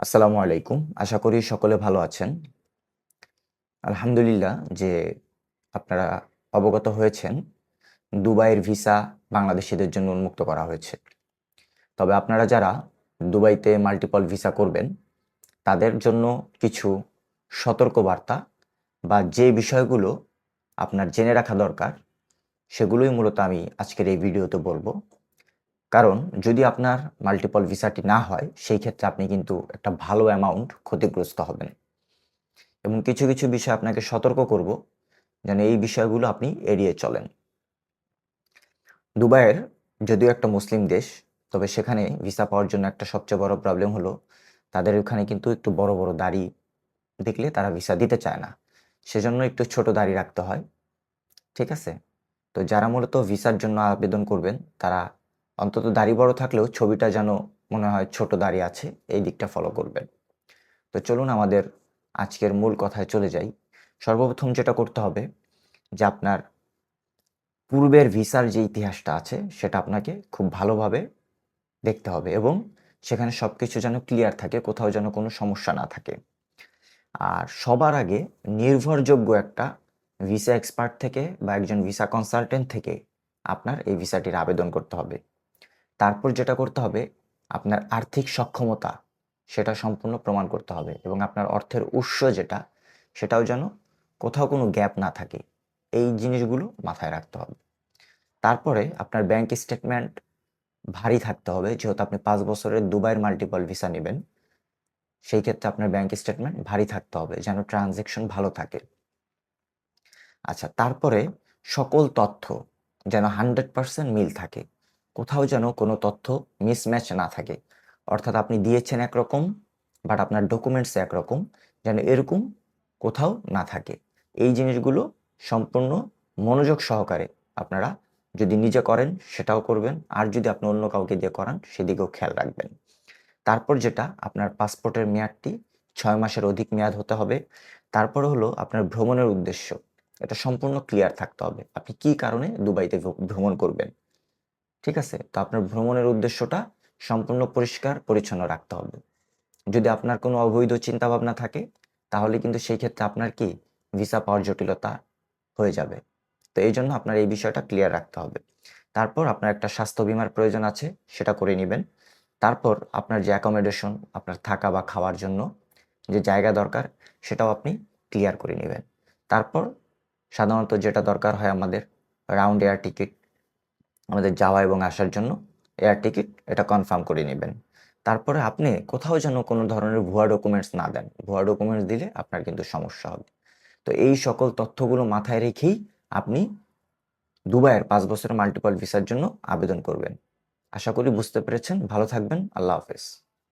আসসালামু আলাইকুম। আশা করি সকলে ভালো আছেন। আলহামদুলিল্লাহ যে আপনারা অবগত হয়েছেন, দুবাইয়ের ভিসা বাংলাদেশীদের জন্য উন্মুক্ত করা হয়েছে। তবে আপনারা যারা দুবাইতে মাল্টিপল ভিসা করবেন, তাদের জন্য কিছু সতর্কবার্তা বা যে বিষয়গুলো আপনার জেনে রাখা দরকার, সেগুলোই মূলত আমি আজকের এই ভিডিওতে বলবো। কারণ যদি আপনার মাল্টিপল ভিসাটি না হয়, সেই ক্ষেত্রে আপনি কিন্তু একটা ভালো অ্যামাউন্ট ক্ষতিগ্রস্ত হবেন। এবং কিছু, কিছু বিষয় আপনাকে সতর্ক করব, যেন এই বিষয়গুলো আপনি এড়িয়ে চলেন। দুবাইয়ের যদিও একটা মুসলিম দেশ, তবে সেখানে ভিসা পাওয়ার জন্য একটা সবচেয়ে বড় প্রবলেম হলো, তাদের ওখানে কিন্তু একটু বড়, বড় দাড়ি দেখলে তারা ভিসা দিতে চায় না। সেজন্য একটু ছোট দাড়ি রাখতে হয়। ঠিক আছে? তো যারা মূলত ভিসার জন্য আবেদন করবেন, তারা অন্তত দাড়ি বড় থাকলেও ছবিটা যেন মনে হয় ছোট দাড়ি আছে, এই দিকটা ফলো করবেন। তো চলুন আমাদের আজকের মূল কথায় চলে যাই। সর্বপ্রথম যেটা করতে হবে যে আপনার পূর্বের ভিসার যে ইতিহাসটা আছে সেটা আপনাকে খুব ভালোভাবে দেখতে হবে এবং সেখানে সবকিছু যেন ক্লিয়ার থাকে, কোথাও যেন কোনো সমস্যা না থাকে। আর সবার আগে নির্ভরযোগ্য একটা ভিসা এক্সপার্ট থেকে বা একজন ভিসা কনসালটেন্ট থেকে আপনার এই ভিসাটির আবেদন করতে হবে। তারপর যেটা করতে হবে, আপনার আর্থিক সক্ষমতা সেটা সম্পূর্ণ প্রমাণ করতে হবে এবং আপনার অর্থের উৎস যেটা, সেটাও যেন কোথাও কোনো গ্যাপ না থাকে। এই জিনিসগুলো মাথায় রাখতে হবে। তারপরে আপনার ব্যাংক স্টেটমেন্ট ভারী থাকতে হবে, যেহেতু আপনি ৫ বছরের দুবাইয়ের মাল্টিপল ভিসা নেবেন। সেই ক্ষেত্রে আপনার ব্যাংক স্টেটমেন্ট ভারী থাকতে হবে, যেন ট্রানজ্যাকশন ভালো থাকে। আচ্ছা, তারপরে সকল তথ্য যেন 100% মিল থাকে। কোথাও যেন কোনো তথ্য মিসম্যাচ না থাকে। অর্থাৎ আপনি দিয়েছেন একরকম, বাট আপনার ডকুমেন্টসে একরকম, যেন এরকম কোথাও না থাকে। এই জিনিসগুলো সম্পূর্ণ মনোযোগ সহকারে আপনারা যদি নিজে করেন সেটাও করবেন, আর যদি আপনি অন্য কাউকে দিয়ে করান সেদিকেও খেয়াল রাখবেন। তারপর যেটা, আপনার পাসপোর্টের মেয়াদটি ৬ মাসের অধিক মেয়াদ হতে হবে। তারপরে হলো আপনার ভ্রমণের উদ্দেশ্য। এটা সম্পূর্ণ ক্লিয়ার থাকতে হবে। আপনি কি কারণে দুবাইতে ভ্রমণ করবেন। ঠিক আছে? তো আপনার ভ্রমণের উদ্দেশ্যটা সম্পূর্ণ পরিষ্কার পরিচ্ছন্ন রাখতে হবে। যদি আপনার কোনো অবৈধ চিন্তাভাবনা থাকে, তাহলে কিন্তু সেই ক্ষেত্রে আপনার কি ভিসা পাওয়ার জটিলতা হয়ে যাবে। তো এইজন্য আপনার এই বিষয়টা ক্লিয়ার রাখতে হবে। তারপর আপনার একটা স্বাস্থ্য বীমার প্রয়োজন আছে, সেটা করে নিবেন। তারপর আপনার যে অ্যাকোমোডেশন, আপনার থাকা বা খাওয়ার জন্য যে জায়গা দরকার, সেটাও আপনি ক্লিয়ার করে নিবেন। তারপর সাধারণত যেটা দরকার হয় আমাদের, রাউন্ড এয়ার টিকিট, আমাদের যাওয়া এবং আসার জন্য এয়ার টিকিট, এটা কনফার্ম করে নিবেন। তারপরে আপনি কোথাও যেন কোনো ধরনের ভুয়া ডকুমেন্টস না দেন। ভুয়া ডকুমেন্টস দিলে আপনার কিন্তু সমস্যা হবে। তো এই সকল তথ্যগুলো মাথায় রেখেই আপনি দুবাইয়ের ৫ বছরের মাল্টিপল ভিসার জন্য আবেদন করবেন। আশা করি বুঝতে পেরেছেন। ভালো থাকবেন। আল্লাহ হাফেজ।